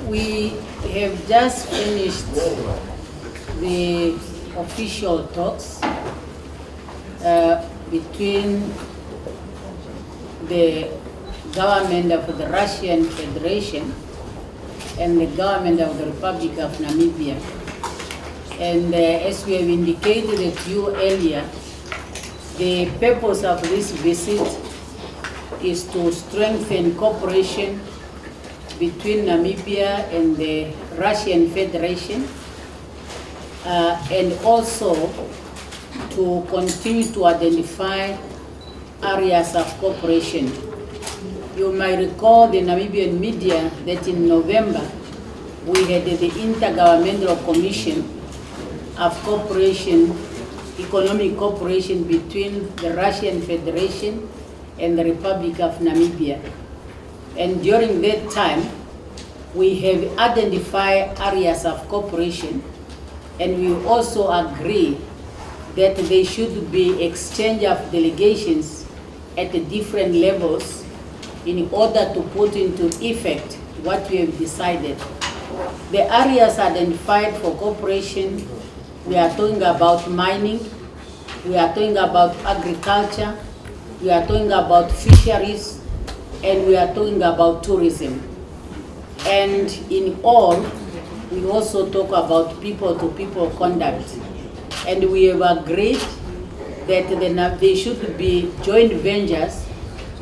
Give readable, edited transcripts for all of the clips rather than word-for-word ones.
We have just finished the official talks between the government of the Russian Federation and the government of the Republic of Namibia. And as we have indicated to you earlier, the purpose of this visit is to strengthen cooperation between Namibia and the Russian Federation, and also to continue to identify areas of cooperation. You might recall the Namibian media that in November we had the Intergovernmental Commission of Cooperation, Economic Cooperation between the Russian Federation and the Republic of Namibia. And during that time, we have identified areas of cooperation, and we also agree that there should be exchange of delegations at the different levels in order to put into effect what we have decided. The areas identified for cooperation, we are talking about mining, we are talking about agriculture, we are talking about fisheries, and we are talking about tourism. And in all, we also talk about people-to-people conduct. And we have agreed that there should be joint ventures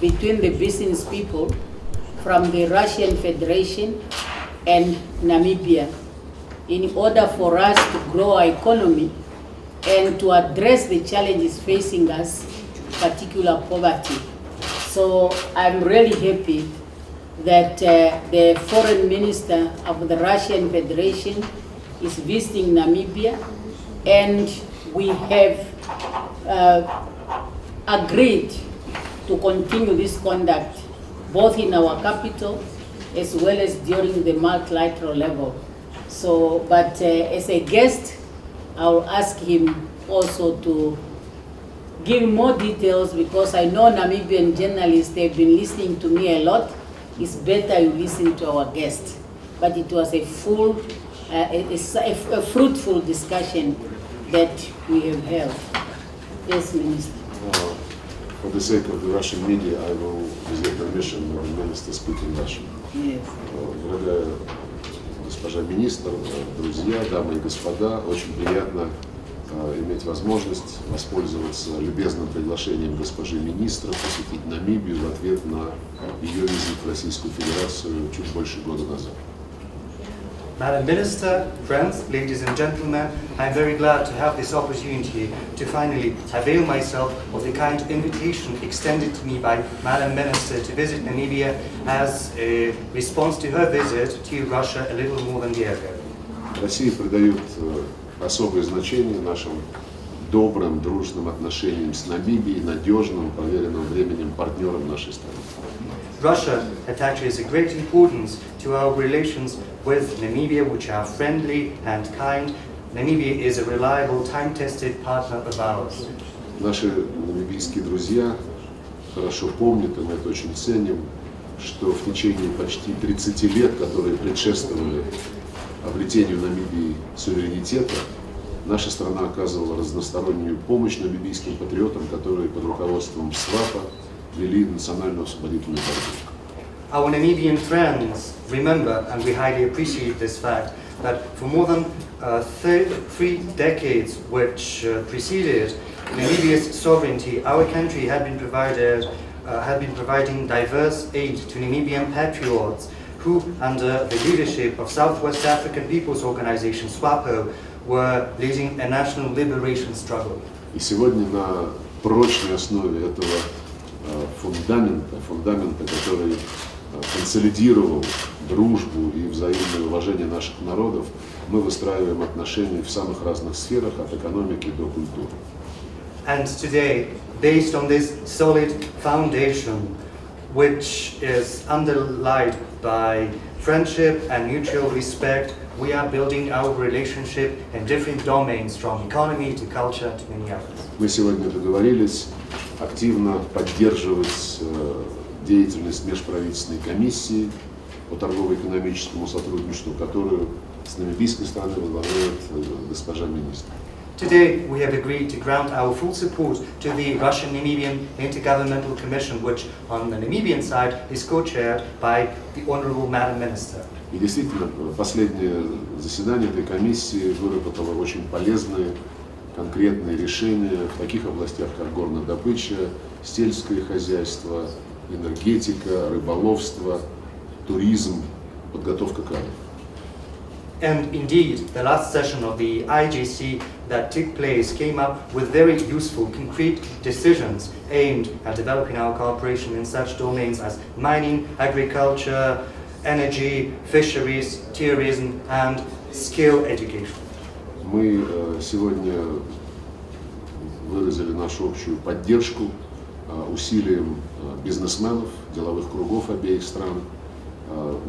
between the business people from the Russian Federation and Namibia in order for us to grow our economy and to address the challenges facing us, particular poverty. So I'm really happy that the foreign minister of the Russian Federation is visiting Namibia, and we have agreed to continue this conduct both in our capital as well as during the multilateral level. So, but as a guest, I'll ask him also to give more details, because I know Namibian journalists, they've been listening to me a lot. It's better you listen to our guest. But it was a full, a fruitful discussion that we have held. Yes, Minister. For the sake of the Russian media, I will, with your permission, the Minister speaking Russian. Yes. Дорогая госпожа министр, друзья, дамы и господа, очень приятно иметь возможность воспользоваться любезным приглашением госпожи министра посетить Намибию в ответ на ее визит в Российскую Федерацию чуть больше года назад. Madam Minister, friends, ladies and gentlemen, I am very glad to have this opportunity to finally avail myself of the kind invitation extended to me by Madam Minister to visit Namibia as a response to her visit to Russia a little more than a year ago. Россия придает особое значение нашим добрым, дружным отношениям с Намибией, надежным, проверенным временем партнером нашей страны. Russia attaches a great importance to our relations with Namibia, which are friendly and kind. Namibia is a reliable, time-tested partner of ours. Наши намибийские друзья хорошо помнят, и мы это очень ценим, что в течение почти 30 лет, которые предшествовали обретению Намибии суверенитета, наша страна оказывала разностороннюю помощь намибийским патриотам, которые под руководством СВАПа вели национальную освободительную борьбу. Our Namibian friends remember, and we highly appreciate this fact, that for more than 3 decades which preceded Namibia's sovereignty, our country had been providing diverse aid to Namibian patriots who, under the leadership of Southwest African People's Organization, SWAPO, were leading a national liberation struggle. И сегодня на прочной основе этого фундамента, который консолидировал дружбу и взаимное уважение наших народов, мы выстраиваем отношения в самых разных сферах, от экономики до культуры. And today, based on this solid foundation, which is underlined by friendship and mutual respect, we are building our relationship in different domains, from economy to culture to many others. Мы сегодня договорились активно поддерживать деятельность межправительственной комиссии по торгово-экономическому сотрудничеству, которую с намибийской стороны возглавляет госпожа министр. Today, we have agreed to grant our full support to the Russian-Namibian Intergovernmental Commission, which on the Namibian side is co-chaired by the Honorable Madam Minister. И действительно, последнее заседание этой комиссии выработало очень полезные, конкретные решения в таких областях, как горнодобыча, сельское хозяйство, энергетика, рыболовство, туризм, подготовка кадров. And indeed, the last session of the IGC that took place came up with very useful, concrete decisions aimed at developing our cooperation in such domains as mining, agriculture, energy, fisheries, tourism, and skill education. Мы сегодня выразили нашу общую поддержку усилиям бизнесменов, деловых кругов обеих стран,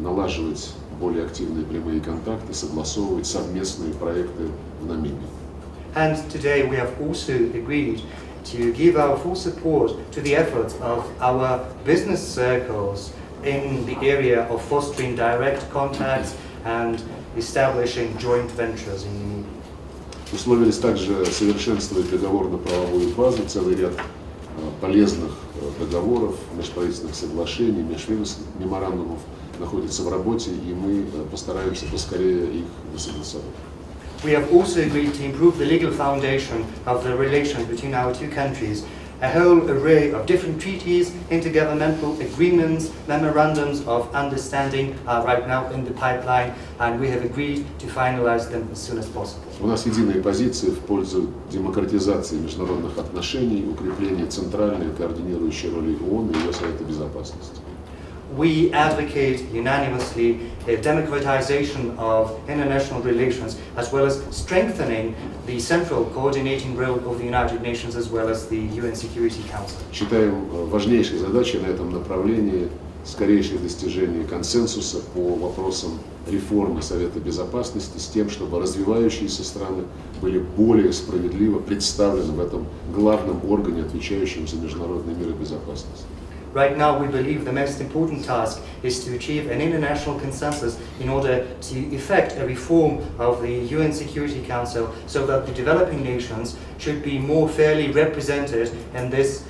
налаживать более активные прямые контакты, согласовывать совместные проекты в Намибии. And today we have also agreed to give our full support to the efforts of our business circles in the area of fostering direct contacts and establishing joint ventures in Namibia. Условились также совершенствовать договорно-правовую базу, целый ряд полезных договоров, межправительственных соглашений, межведомственных меморандумов находится в работе, и мы постараемся поскорее их согласовать. We have also agreed to improve the legal foundation of the relations between our two countries. A whole array of different treaties, intergovernmental agreements, memorandums of understanding are right now in the pipeline, and we have agreed to finalize them as soon as possible. У нас единые позиции в пользу демократизации международных отношений, укрепления центральной координирующей роли ООН и ее Совета Безопасности. We advocate unanimously the democratization of international relations, as well as strengthening the central coordinating role of the United Nations, as well as the UN Security Council. Считаем важнейшей задачей на этом направлении скорейшее достижение консенсуса по вопросам реформы Совета Безопасности с тем, чтобы развивающиеся страны были более справедливо представлены в этом главном органе, отвечающем за международный мир и безопасность. Right now, we believe the most important task is to achieve an international consensus in order to effect a reform of the UN Security Council so that the developing nations should be more fairly represented in this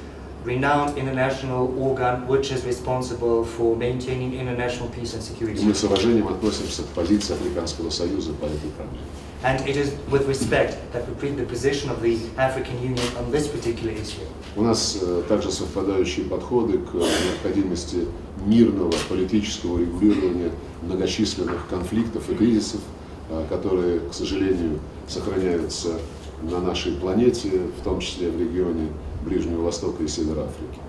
renowned international organ which is responsible for maintaining international peace and security. Мы с уважением относимся к позиции Африканского союза по этой проблеме. And it is with respect that we treat the position of the African Union on this particular issue. У нас также совпадающие подходы к необходимости мирного политического регулирования многочисленных конфликтов и кризисов, которые, к сожалению, сохраняются на нашей планете, в том числе в регионе Ближнего Востока и Севера Африки.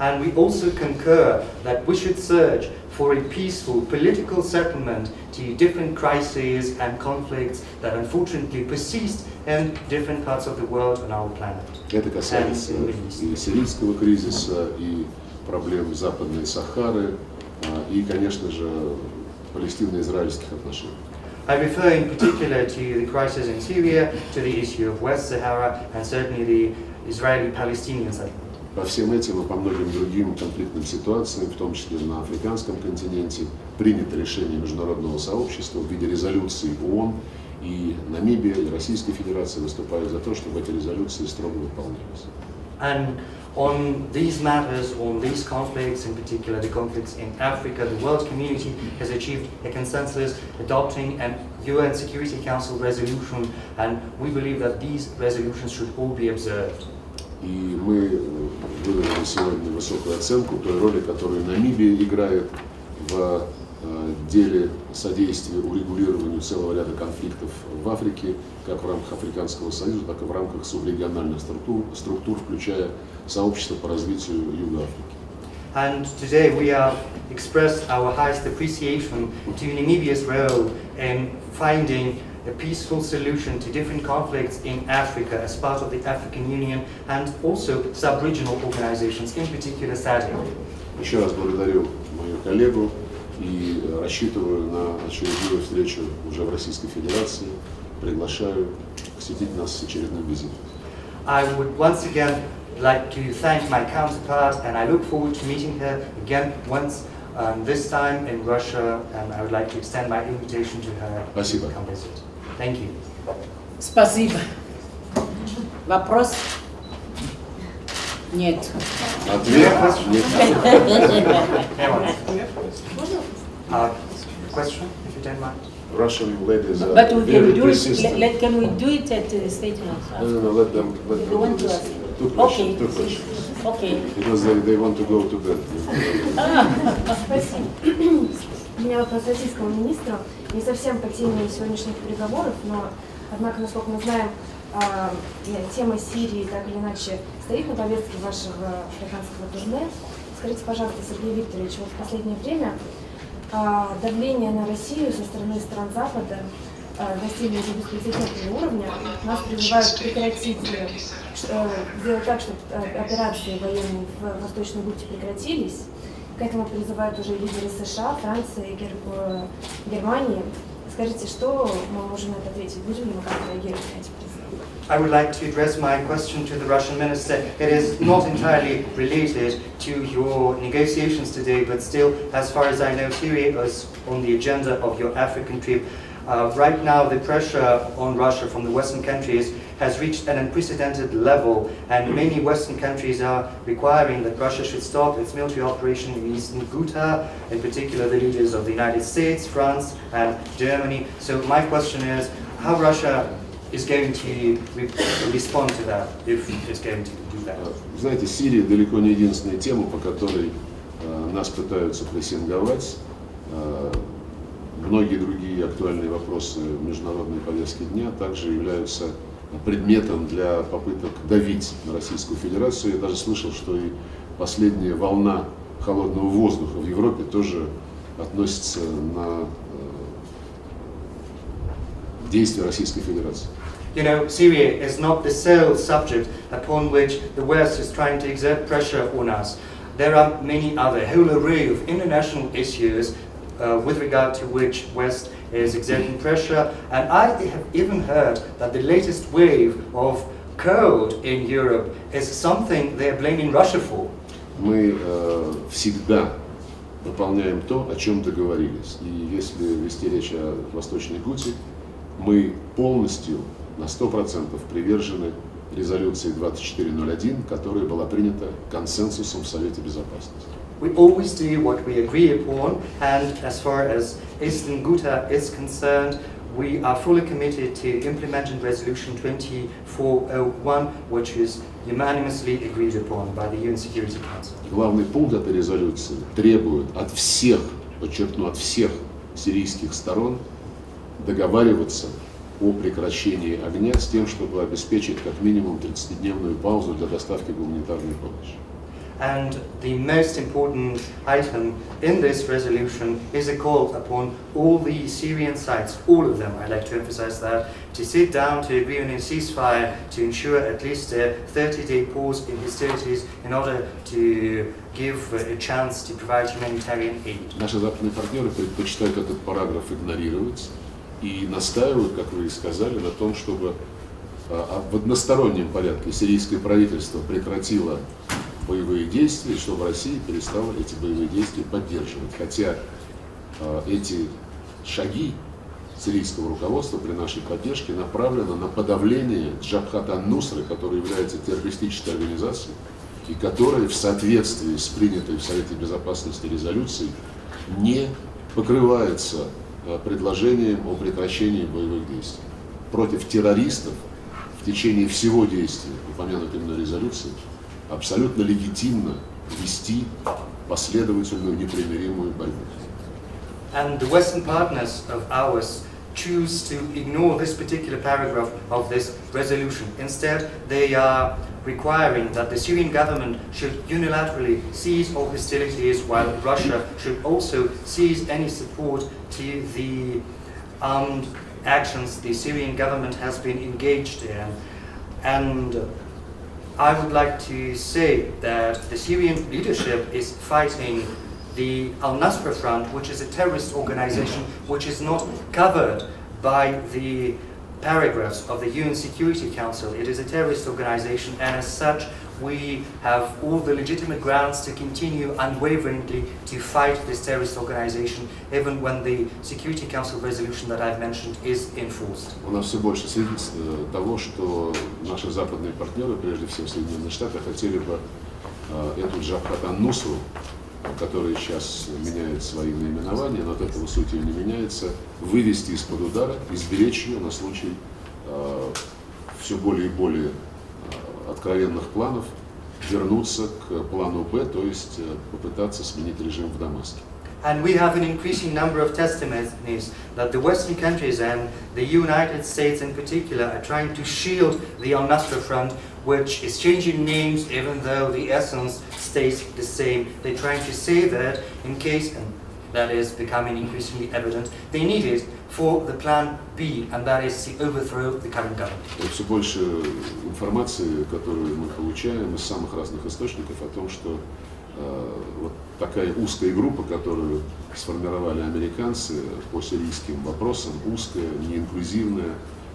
And we also concur that we should search for a peaceful political settlement to different crises and conflicts that unfortunately persist in different parts of the world on our planet. Это касается и сирийского кризиса, и проблем Западной Сахары, и, конечно же, палестино-израильских отношений. I refer in particular to the crisis in Syria, to the issue of West Sahara, and certainly the Israeli-Palestinian settlement. По всем этим и по многим другим конфликтным ситуациям, в том числе на африканском континенте, принято решение международного сообщества в виде резолюции ООН, и Намибия, и Российская Федерация выступают за то, чтобы эти резолюции строго выполнялись. And on these matters, on these conflicts, in particular the conflicts in Africa, the world community has achieved a consensus adopting an UN Security Council resolution, and we believe that these resolutions should all be observed. И мы выразили сегодня высокую оценку той роли, которую Намибия играет в деле содействия урегулированию целого ряда конфликтов в Африке, как в рамках Африканского союза, так и в рамках субрегиональных структур, включая сообщество по развитию Юга Африки. And today we have expressed our highest appreciation to Namibia's role in finding a peaceful solution to different conflicts in Africa as part of the African Union and also sub-regional organizations, in particular SADC. Еще раз благодарю мою коллегу и рассчитываю на очередную встречу уже в Российской Федерации. Приглашаю посетить нас с очередным визитом. I would once again like to thank my counterpart, and I look forward to meeting her again once this time in Russia, and I would like to extend my invitation to her Спасибо. to come visit. Thank you. Спасибо. Вопрос? Нет. Ответ? Нет. Question, if you don't mind. Russian ladies are But we very can do persistent. it. Can we do it at the state house? No, let them You want do to this. ask? Two Okay. questions. Okay. Because they want to go to bed. Спасибо. У меня вопрос российскому министру. Не совсем по теме сегодняшних переговоров, но, однако, насколько мы знаем, тема Сирии так или иначе стоит на повестке вашего африканского турне. Скажите, пожалуйста, Сергей Викторович, вот в последнее время давление на Россию со стороны стран Запада достигли уже беспрецедентного уровня. Нас призывают прекратить, сделать так, чтобы операции военные в Восточной Гуте прекратились. К этому призывают уже лидеры США, Франции, Германии. Скажите, что мы можем на это ответить? Будем ли мы как-то реагировать на эти призывы? I would like to address my question to the Russian minister. It is not entirely related to your negotiations today, but still, as far as I know, Syria is on the agenda of your African trip. Right now, the pressure on Russia from the Western countries has reached an unprecedented level, and many Western countries are requiring that Russia should stop its military operation in Eastern Ghouta, in particular the leaders of the United States, France, and Germany. So my question is, how Russia is going to respond to that, if it's going to do that? Знаете, Сирия далеко не единственная тема, по которой нас пытаются прессинговать. Многие другие актуальные вопросы международной повестки дня также являются предметом для попыток давить на Российскую Федерацию. Я даже слышал, что и последняя волна холодного воздуха в Европе тоже относится на действия Российской Федерации. You know, Syria is not the sole subject upon which the West is trying to exert pressure on us. There are many other, whole array of international issues with regard to which West is exerting pressure. And I have even heard that the latest wave of cold in Europe is something they are blaming Russia for. Мы всегда выполняем то, о чем договорились. И если вести речь о Восточной Гуте, мы полностью на 100% привержены резолюции 2401, которая была принята консенсусом в Совете Безопасности. We always do what we agree upon, and as far as Eastern Ghouta is concerned, we are fully committed to implementing Resolution 2401, which is unanimously agreed upon by the UN Security Council. Главный пункт этой резолюции требует от всех, подчеркну, от всех сирийских сторон договариваться о прекращении огня с тем, чтобы обеспечить как минимум 30-дневную паузу для доставки гуманитарной помощи. And the most important item in this resolution is a call upon all the Syrian sides, all of them, I'd like to emphasize that, to sit down to agree on a ceasefire to ensure at least a 30-day pause in hostilities in order to give a chance to provide humanitarian aid. Наши западные партнеры предпочитают этот параграф игнорировать и настаивают, как вы и сказали, на том, чтобы в одностороннем порядке сирийское правительство прекратило боевые действия, чтобы Россия перестала эти боевые действия поддерживать. Хотя эти шаги сирийского руководства при нашей поддержке направлены на подавление Джабхат ан-Нусры, которая является террористической организацией и которая в соответствии с принятой в Совете Безопасности резолюцией не покрывается предложением о прекращении боевых действий. Против террористов в течение всего действия упомянутой мной резолюции абсолютно легитимно вести последовательную непримиримую борьбу. And the Western partners of ours choose to ignore this particular paragraph of this resolution. Instead, they are requiring that the Syrian government should unilaterally cease all hostilities, while Russia should also cease any support to the armed actions the Syrian government has been engaged in. And I would like to say that the Syrian leadership is fighting the Al-Nusra Front, which is a terrorist organization which is not covered by the paragraphs of the UN Security Council. It is a terrorist organization, and as such, we have all the legitimate grounds to continue unwaveringly to fight this terrorist organization, even when the Security Council resolution that I've mentioned is enforced. У нас все больше свидетельств того, что наши западные партнеры, прежде всего Соединенные Штаты, хотели бы эту Джабхат ан-Нусру, который сейчас меняет свои наименования, но от этого суть ее не меняется, вывести из-под удара, изберечь ее на случай все более и более откровенных планов, вернуться к плану Б, то есть попытаться сменить режим в Дамаске. And we have an increasing number of testimonies that the Western countries and the United States in particular are trying to shield the al-Nusra Front, which is changing names even though the essence stays the same. They're trying to say that in case, and that is becoming increasingly evident, they need it for the plan B, and that is to overthrow the current government. Все больше информации, которую мы получаем из самых разных источников, о том, что вот такая узкая группа, которую сформировали американцы по сирийским вопросам, узкая, неинклюзивная,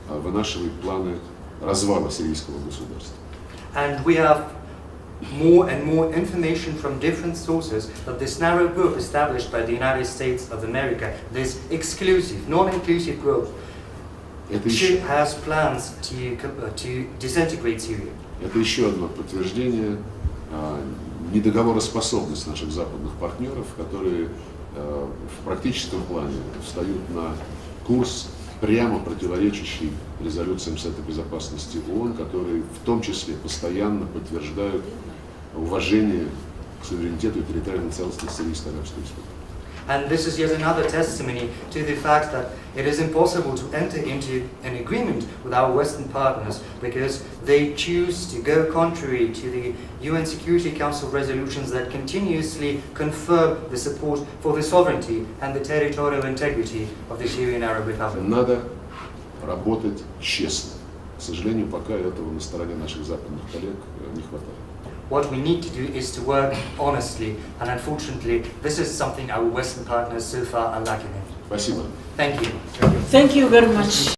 вынашивает планы развала сирийского государства. And we have more and more information from different sources that this narrow group established by the United States of America, this exclusive, non-inclusive group, has plans to disintegrate Syria. Это еще одно подтверждение недоговороспособности наших западных партнеров, которые в практическом плане встают на курс, прямо противоречащий резолюциям Совета Безопасности ООН, которые в том числе постоянно подтверждают уважение к суверенитету и территориальной целостности Сирийской Арабской Республики. And this is yet another testimony to the fact that it is impossible to enter into an agreement with our Western partners because they choose to go contrary to the UN Security Council resolutions that continuously confirm the support for the sovereignty and the territorial integrity of the Syrian Arab Republic. Надо работать честно. К сожалению, пока этого на стороне наших западных коллег не хватает. What we need to do is to work honestly, and unfortunately, this is something our Western partners so far are lacking in. Спасибо. Thank you. Thank you very much.